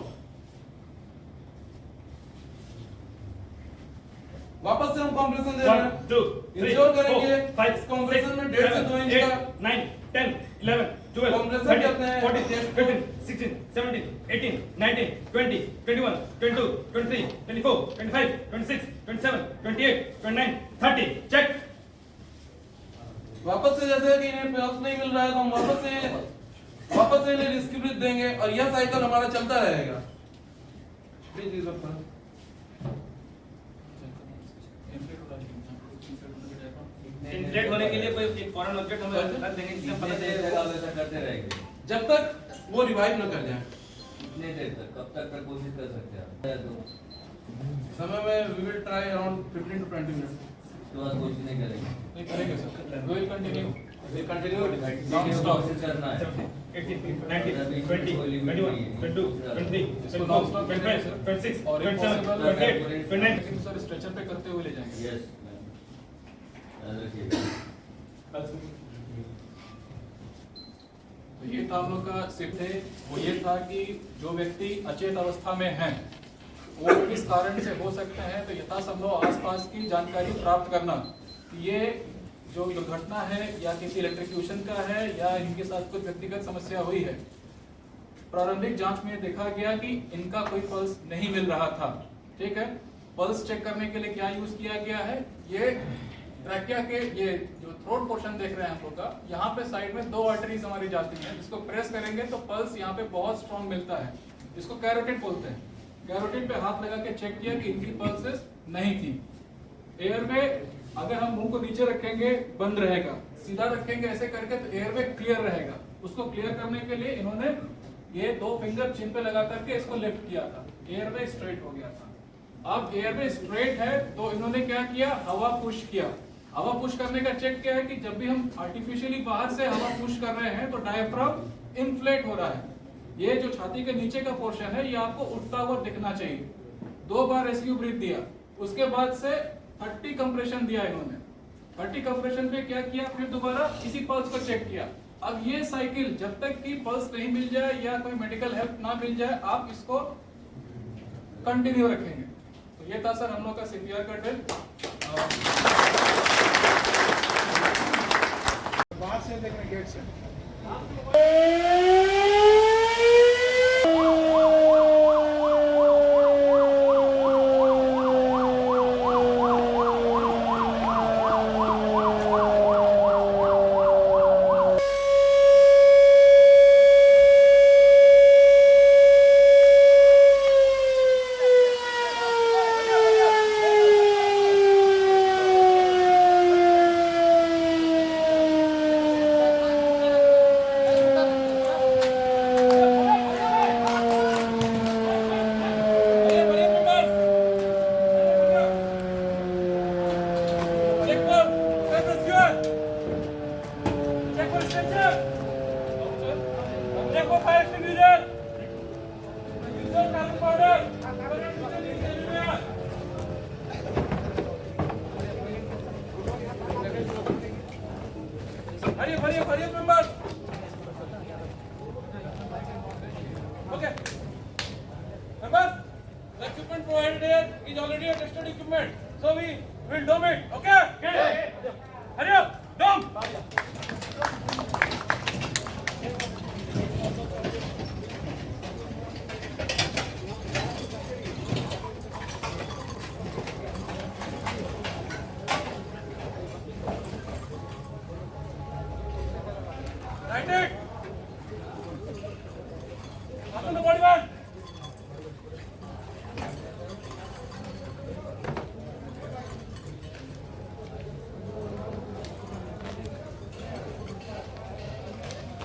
वापस से हम कंप्रेशन दे रहे हैं। 1, 2, 3, इंश्योर करेंगे 4, 5, इस कंप्रेशन में 1.5 से 2 इंच का 9, 10, 11, 12, कंप्रेशन 13, करते हैं 14, चेस्ट को। 15, 16, 17, 18, 19, 20, 21, 22, 23, 24, 25, 26, 27, 28, 29, 30 चेक। वापस से जैसे कि इन्हें पल्स नहीं मिल रहा है तो हम वापस से इन्हें रेस्क्यू ब्रीथ देंगे और यह साइकिल हमारा चलता रहेगा। इन्फ्लेट होने के लिए कोई फॉरेन ऑब्जेक्ट हमें रख देंगे जिससे पता चलेगा वैसा करते रहेंगे। जब तक वो रिवाइव न कर जाए। कितने देर तक, कब तक का कोशिश कर सकते हैं? समय में we will try around 15 to 20 minutes. उसके बाद कोशिश नहीं करेंगे। नहीं करेंगे sir. We will continue non stop कोशिश करना है। 18, 19, 20, 21, 22, 23, 24, 25, 26, 27, 28, 29 सर स्ट्रेचर पे करते हुए ले जाएंगे। यस तो ये था हम लोग का सिर्फ वो ये था कि जो व्यक्ति अचेत अवस्था में हैं वो किस कारण से हो सकते हैं, तो यथासंभव आसपास की जानकारी प्राप्त करना। ये जो दुर्घटना है या किसी इलेक्ट्रिक्यूशन का है या इनके साथ कुछ व्यक्तिगत समस्या हुई है, प्रारंभिक जांच में देखा गया कि इनका कोई पल्स नहीं मिल रहा था। ठीक है, पल्स चेक करने के लिए क्या यूज किया गया है, ये ट्रैकिया के ये जो थ्रोट पोर्शन देख रहे हैं आप लोग का, यहाँ पे साइड में 2 आर्टरीज हमारी जाती हैं, जिसको प्रेस करेंगे तो पल्स यहाँ पे बहुत स्ट्रॉन्ग मिलता है, इसको कैरोटिड बोलते हैं। कैरोटिड पे हाथ लगा के चेक किया कि इनकी पल्सेस नहीं थी। एयरवे अगर हम मुंह को नीचे रखेंगे बंद रहेगा, सीधा रखेंगे ऐसे करके तो एयरवे क्लियर रहेगा। उसको क्लियर करने के लिए इन्होंने ये 2 फिंगर चिन पे लगा करके इसको लिफ्ट किया था, एयरवे स्ट्रेट हो गया था। अब एयरवे स्ट्रेट है तो इन्होंने क्या किया, हवा पुश किया। हवा पुश करने का चेक क्या है कि जब भी हम आर्टिफिशियली बाहर से हवा पुश कर रहे हैं तो डायफ्राम इन्फ्लेट हो रहा है। ये जो छाती के नीचे का पोर्शन है ये आपको उठता हुआ दिखना चाहिए। 2 बार रेस्क्यू ब्रीथ दिया, उसके बाद से 30 कंप्रेशन दिया इन्होंने। 30 कंप्रेशन पे क्या किया, फिर दोबारा इसी पल्स को चेक किया। अब ये साइकिल जब तक कि पल्स नहीं मिल जाए या कोई मेडिकल हेल्प ना मिल जाए आप इसको कंटिन्यू रखेंगे। तो ये था सर हम लोग का सीपीआर का ड्रिल। बाहर से देखना, गेट से। there is already a tested equipment. So we will dome it. Okay? Okay. Hurry up. Dome. Right it. Open the body bag.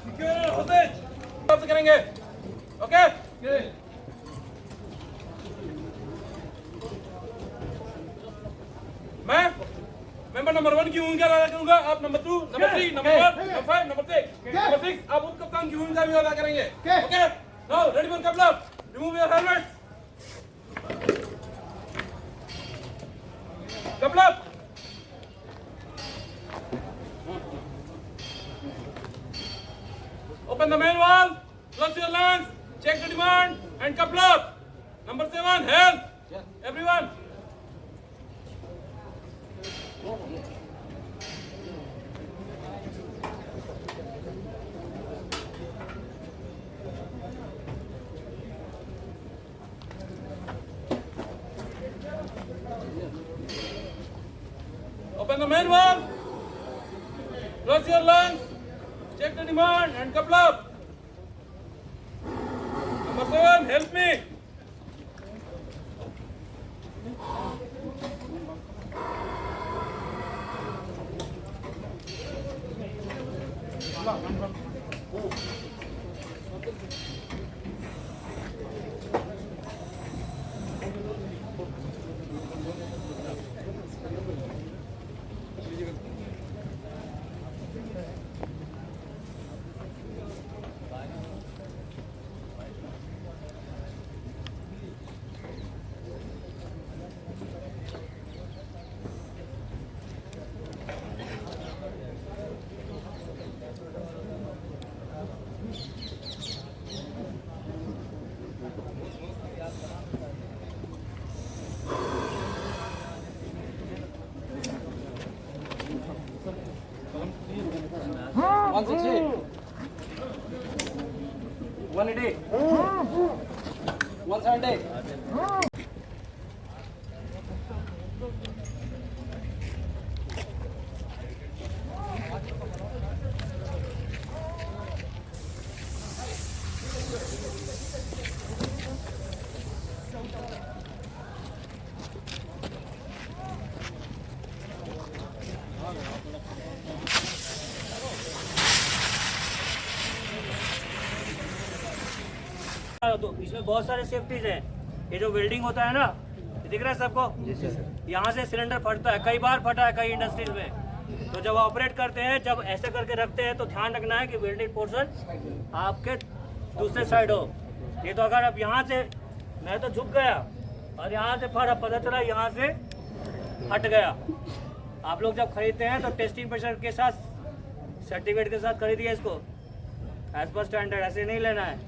Secure hostage. कब से करेंगे? Okay? मैं मेंबर नंबर 1 की भूमिका अदा करूंगा, आप number 2, number 3, number 4, number 5, number 6, आप उप कप्तान की भूमिका भी अदा करेंगे। Okay? Now ready for couple up. Remove your helmet. Couple up. Open the main valve, close your lungs, check the demand and couple up. Number 7, health. Everyone. Open the main valve, close your lungs, check the demand and couple up. Number 7, help me. तो इसमें बहुत सारे safeties हैं। ये जो welding होता है ना, ये दिख रहा है सबको, यहाँ से सिलेंडर फटता है, कई बार फटा है कई इंडस्ट्रीज में। तो जब ऑपरेट करते हैं, जब ऐसे करके रखते हैं तो ध्यान रखना है कि वेल्डिंग पोर्शन आपके दूसरे साइड हो। ये तो अगर अब यहाँ से मैं तो झुक गया और यहाँ से फटा, पता चला यहाँ से हट गया। आप लोग जब खरीदते हैं तो टेस्टिंग प्रेशर के साथ, सर्टिफिकेट के साथ खरीदिए इसको, एज पर स्टैंडर्ड। ऐसे नहीं लेना है,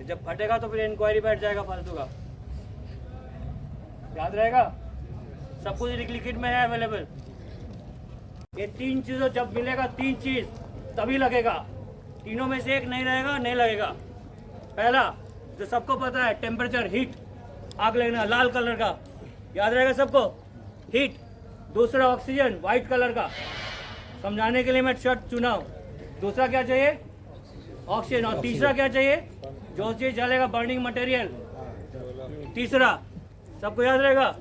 जब फटेगा तो फिर इंक्वायरी बैठ जाएगा फालतू का। याद रहेगा, सब कुछ लिक्विड में है अवेलेबल। ये 3 चीज़ों जब मिलेगा, 3 चीज़ तभी लगेगा। तीनों में से एक नहीं रहेगा, नहीं लगेगा। पहला जो सबको पता है, टेम्परेचर, हीट, आग लगना लाल कलर का, याद रहेगा सबको, हीट। दूसरा ऑक्सीजन वाइट कलर का, समझाने के लिए मैं शर्ट चुना हूँ। दूसरा क्या चाहिए, ऑक्सीजन। और तीसरा क्या चाहिए, जो चीज जलेगा बर्निंग मटेरियल। तीसरा सबको याद रहेगा।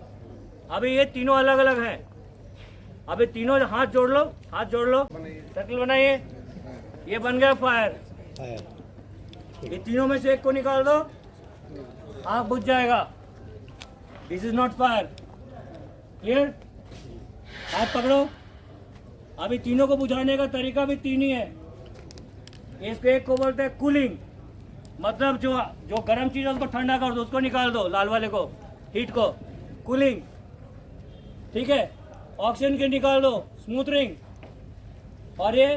अभी ये तीनों अलग अलग हैं। अभी तीनों हाथ जोड़ लो, हाथ जोड़ लो, सर्कल बनाइए। ये बन गया फायर। ये तीनों में से एक को निकाल दो, आग बुझ जाएगा। This is not fire. Clear? हाथ पकड़ो। अभी तीनों को बुझाने का तरीका भी 3 ही है। इसको एक को बोलते हैं कूलिंग, मतलब जो गर्म चीज है उसको ठंडा कर दो, उसको निकाल दो, लाल वाले को, हीट को, कूलिंग। ठीक है? ऑक्सीजन के निकाल दो, स्मूथरिंग। और ये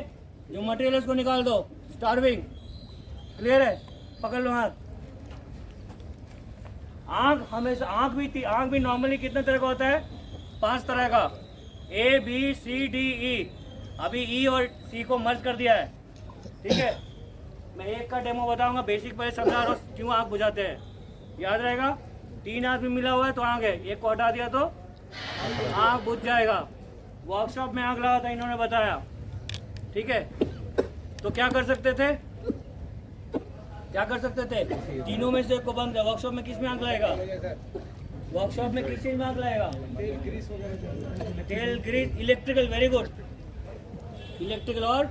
जो मटेरियल है उसको निकाल दो, स्टार्विंग। क्लियर है? पकड़ लो हाथ। आँख भी नॉर्मली कितने तरह का होता है? 5 तरह का, A B C D E। अभी E और C को मर्ज कर दिया है, ठीक है। मैं एक का डेमो बताऊंगा, बेसिक पहले समझा रहा हूँ क्यों आँख बुझाते हैं, याद रहेगा। 3 आँख भी मिला हुआ है तो आँख है, एक को हटा दिया तो आँख बुझ जाएगा। वर्कशॉप में आँख लगा था, इन्होंने बताया, ठीक है। तो क्या कर सकते थे? तीनों में से एक को बंद कर। वर्कशॉप में किस में आँख लगेगा? वर्कशॉप में किस चीज में आँख लगेगा? टेल grease, electrical, very good. Electrical और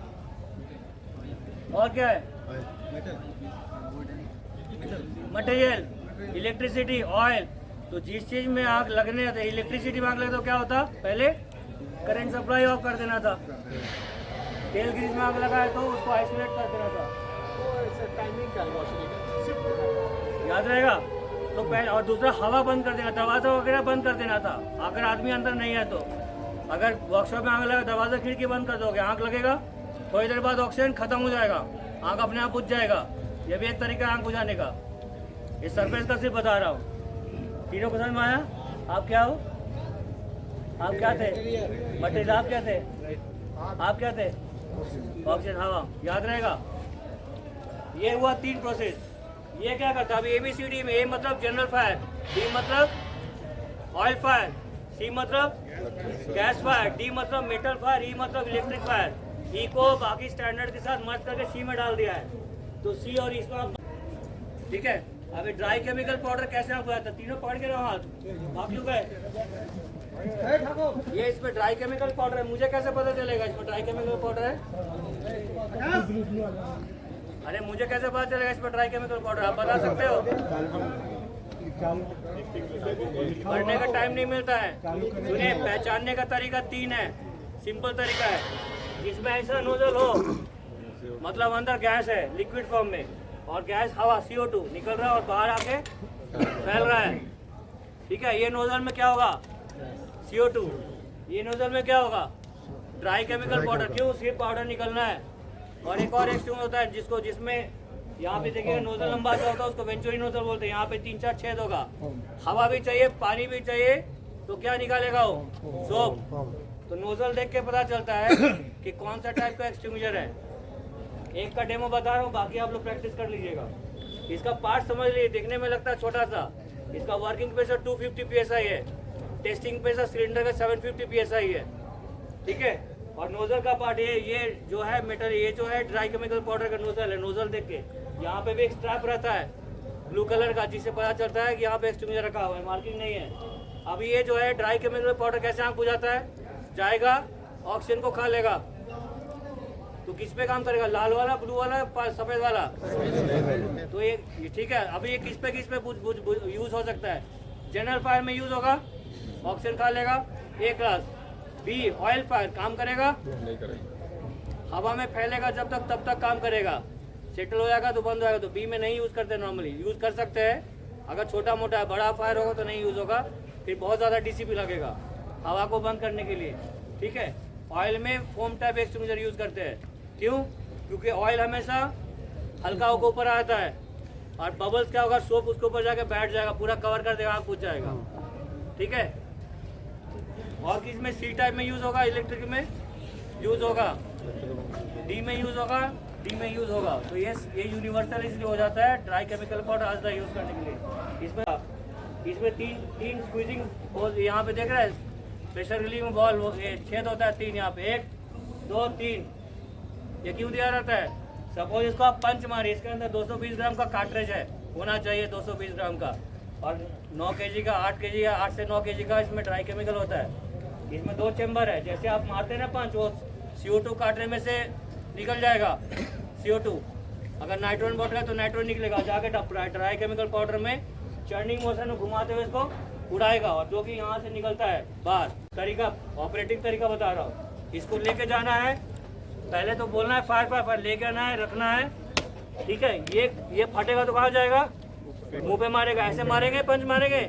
क्या है? Material, electricity, oil. तो जिस चीज में आग लगने आता है, इलेक्ट्रिसिटी में आग लगे तो क्या होता? पहले करंट सप्लाई ऑफ कर देना था। तेल ग्रीस में आग लगा है तो उसको आइसोलेट कर देना था। याद रहेगा। तो पहले, और दूसरा हवा बंद कर देना, दरवाजा वगैरह बंद कर देना था अगर आदमी अंदर नहीं है तो। अगर वर्कशॉप में आग लगा, दरवाजा खिड़की बंद कर दोगे, आग लगेगा, थोड़ी देर बाद ऑक्सीजन खत्म हो जाएगा, आग अपने आप बुझ जाएगा। ये भी एक तरीका आग बुझाने का। इस सरफेस का सिर्फ बता रहा हूँ। तीनों को समझ में आया? आप क्या हो? आप क्या थे? मटेरियल। आप क्या थे? आप क्या थे? ऑक्सीजन, हवा। याद रहेगा। ये हुआ 3 प्रोसेस। ये क्या करता है? अभी ABCD में A मतलब जनरल फायर, B मतलब ऑयल फायर, C मतलब गैस फायर, D मतलब मेटल फायर, E मतलब इलेक्ट्रिक फायर। E को बाकी स्टैंडर्ड के साथ मर्ज करके C में डाल दिया है, तो C और इसको आप, ठीक है। अभी ड्राई केमिकल पाउडर कैसे आप था? तीनों पकड़ के रहो हाथ, आप क्यों गए? ये इसमें ड्राई केमिकल पाउडर है, मुझे कैसे पता चलेगा इसमें ड्राई केमिकल पाउडर है? अरे मुझे कैसे पता चलेगा इसमें ड्राई केमिकल पाउडर? आप बता सकते हो? पढ़ने का टाइम नहीं मिलता है। सुनिए, पहचानने का तरीका 3 है, सिंपल तरीका है। जिसमें ऐसा नोजल हो, मतलब अंदर गैस है लिक्विड फॉर्म में, और गैस हवा CO2 निकल रहा है और बाहर आके फैल रहा है, ठीक है। ये नोजल में क्या होगा? CO2। ये नोजल में क्या होगा? Dry chemical powder. क्यों? सिर्फ पाउडर निकलना है। और एक और एक्सट्रूम होता है जिसमें यहाँ पे देखिएगा नोजल लंबा सा होता है, उसको वेंचुरी नोजल बोलते हैं। यहाँ पे 3-4 छेद होगा। हवा भी चाहिए, पानी भी चाहिए, तो क्या निकालेगा वो? सोप। तो नोजल देख के पता चलता है कि कौन सा टाइप का एक्सटिंग्विशर है। एक का डेमो बता रहा हूँ, बाकी आप लोग प्रैक्टिस कर लीजिएगा। इसका पार्ट समझ लीजिए, देखने में लगता है छोटा सा। इसका वर्किंग प्रेशर 250 PSI है, टेस्टिंग प्रेशर सिलेंडर का 750 PSI है, ठीक है। और नोजल का पार्ट ये जो है मेटल, ये जो है ड्राई केमिकल पाउडर का नोजल है। नोजल देख के यहाँ पे भी एक स्ट्रैप रहता है ब्लू कलर का, जिससे पता चलता है कि यहाँ पे एक्सटिंग्विशर रखा हुआ है, मार्किंग नहीं है। अब ये जो है ड्राई केमिकल पाउडर कैसे आँख बुझाता है? जाएगा, ऑक्सीजन को खा लेगा, तो किस पे काम करेगा? लाल वाला, ब्लू वाला, सफेद वाला? तो ये ठीक है। अभी ये किस पे यूज हो सकता है? जनरल फायर में यूज होगा, ऑक्सीजन खा लेगा, A class. B oil fire, काम करेगा? नहीं करेगा। हवा में फैलेगा जब तक, तब तक काम करेगा, सेटल हो जाएगा तो बंद हो जाएगा। तो B में नहीं यूज करते, नॉर्मली यूज कर सकते हैं अगर छोटा मोटा है। बड़ा फायर होगा तो नहीं यूज होगा, फिर बहुत ज़्यादा DCP लगेगा हवा को बंद करने के लिए, ठीक है। ऑयल में फोम टाइप एक्सटिंग्विशर यूज करते हैं। क्यों? क्योंकि ऑयल हमेशा हल्का होकर ऊपर आता है, और बबल्स क्या होगा? सोप उसके ऊपर जाके बैठ जाएगा, पूरा कवर कर देगा, आग बुझ जाएगा, ठीक है। और किस में? C टाइप में यूज होगा, इलेक्ट्रिक में यूज होगा, D में यूज होगा, D में यूज होगा। तो ये यूनिवर्सल इसलिए हो जाता है ड्राई केमिकल पाउडर आज तक यूज करने के लिए। इसमें तीन स्क्वीजिंग होल यहाँ पे देख रहे हैं, प्रेशर रिलीविंग बॉल छेद होता है 3 यहाँ पे, 1 2 3। ये क्यों दिया रहता है? सपोज इसको आप पंच मारिए, इसके अंदर 220 ग्राम का कार्ट्रेज है, होना चाहिए 220 ग्राम का, और 9 kg का, 8 kg या 8 से 9 kg का इसमें ड्राई केमिकल होता है। इसमें 2 चेम्बर है, जैसे आप मारते हैं ना पंच, वो CO2 कार्ट्रेज में से निकल जाएगा CO2। अगर नाइट्रोजन बॉटल है तो नाइट्रोजन निकलेगा, जाके ड्राई केमिकल पाउडर में चर्निंग मोशन में घुमाते हुए इसको उड़ाएगा, और जो कि यहाँ से निकलता है बाहर। तरीका, ऑपरेटिंग तरीका बता रहा हूँ। इसको लेके जाना है, पहले तो बोलना है फायर लेके आना है, रखना है, ठीक है। ये फटेगा तो कहाँ जाएगा? मुंह पे मारेगा। ऐसे मारेंगे, पंच मारेंगे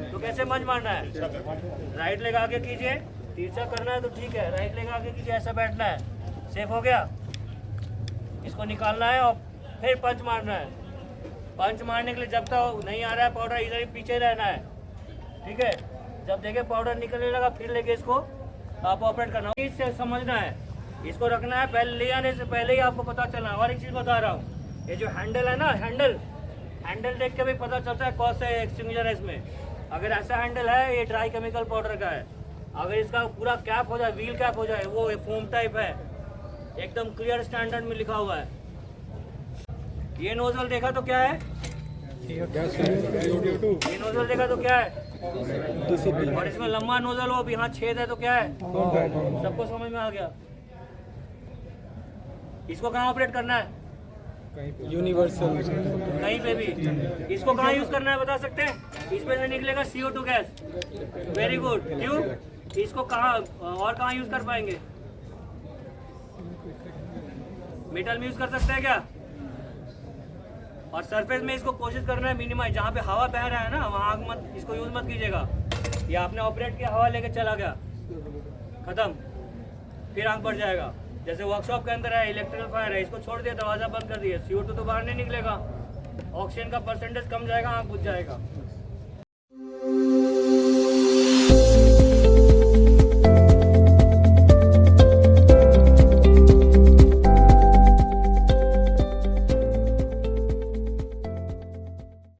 तो कैसे पंच मारना है? राइट लेग आगे कीजिए, तिरछा करना है तो ठीक है, राइट लेग आगे कीजिए, ऐसा बैठना है। सेफ हो गया? इसको निकालना है और फिर पंच मारना है। पंच मारने के लिए जब तक नहीं आ रहा है पाउडर, इधर ही पीछे रहना है, ठीक है। जब देखे पाउडर निकलने लगा फिर लेके इसको आप ऑपरेट करना, इससे समझना है, इसको रखना है। पहले ले आने से पहले ही आपको पता चलना। और एक चीज़ बता रहा हूँ, ये जो हैंडल है ना, हैंडल देख के भी पता चलता है कौन सा एक्सटिंग्विशर है इसमें। अगर ऐसा हैंडल है, ये ड्राई केमिकल पाउडर का है। अगर इसका पूरा कैप हो जाए, व्हील कैप हो जाए, वो फोम टाइप है, एकदम क्लियर स्टैंडर्ड में लिखा हुआ है। ये नोजल देखा तो क्या है, ये नोजल देखा तो क्या है, और इसमें लंबा नोजल हो, यहाँ छेद है तो क्या है, सबको समझ में आ गया। इसको कहाँ ऑपरेट करना है, यूनिवर्सल कहीं पे भी। इसको कहाँ यूज करना है बता सकते हैं, इसमें से निकलेगा CO2 गैस। Very good. क्यों, इसको कहाँ और कहाँ यूज कर पाएंगे, मेटल में यूज कर सकते हैं क्या। और सरफेस में इसको कोशिश करना है मिनिमाइज, जहाँ पे हवा बह रहा है ना वहाँ मत, इसको यूज मत कीजिएगा। ये आपने ऑपरेट किया, हवा लेके चला गया, खत्म, फिर आंख बढ़ जाएगा। जैसे वर्कशॉप के अंदर है, इलेक्ट्रिकल फायर है, इसको छोड़ दिया, दरवाजा बंद कर दिया, CO2 तो बाहर नहीं निकलेगा, ऑक्सीजन का परसेंटेज कम जाएगा, आंख बुझ जाएगा।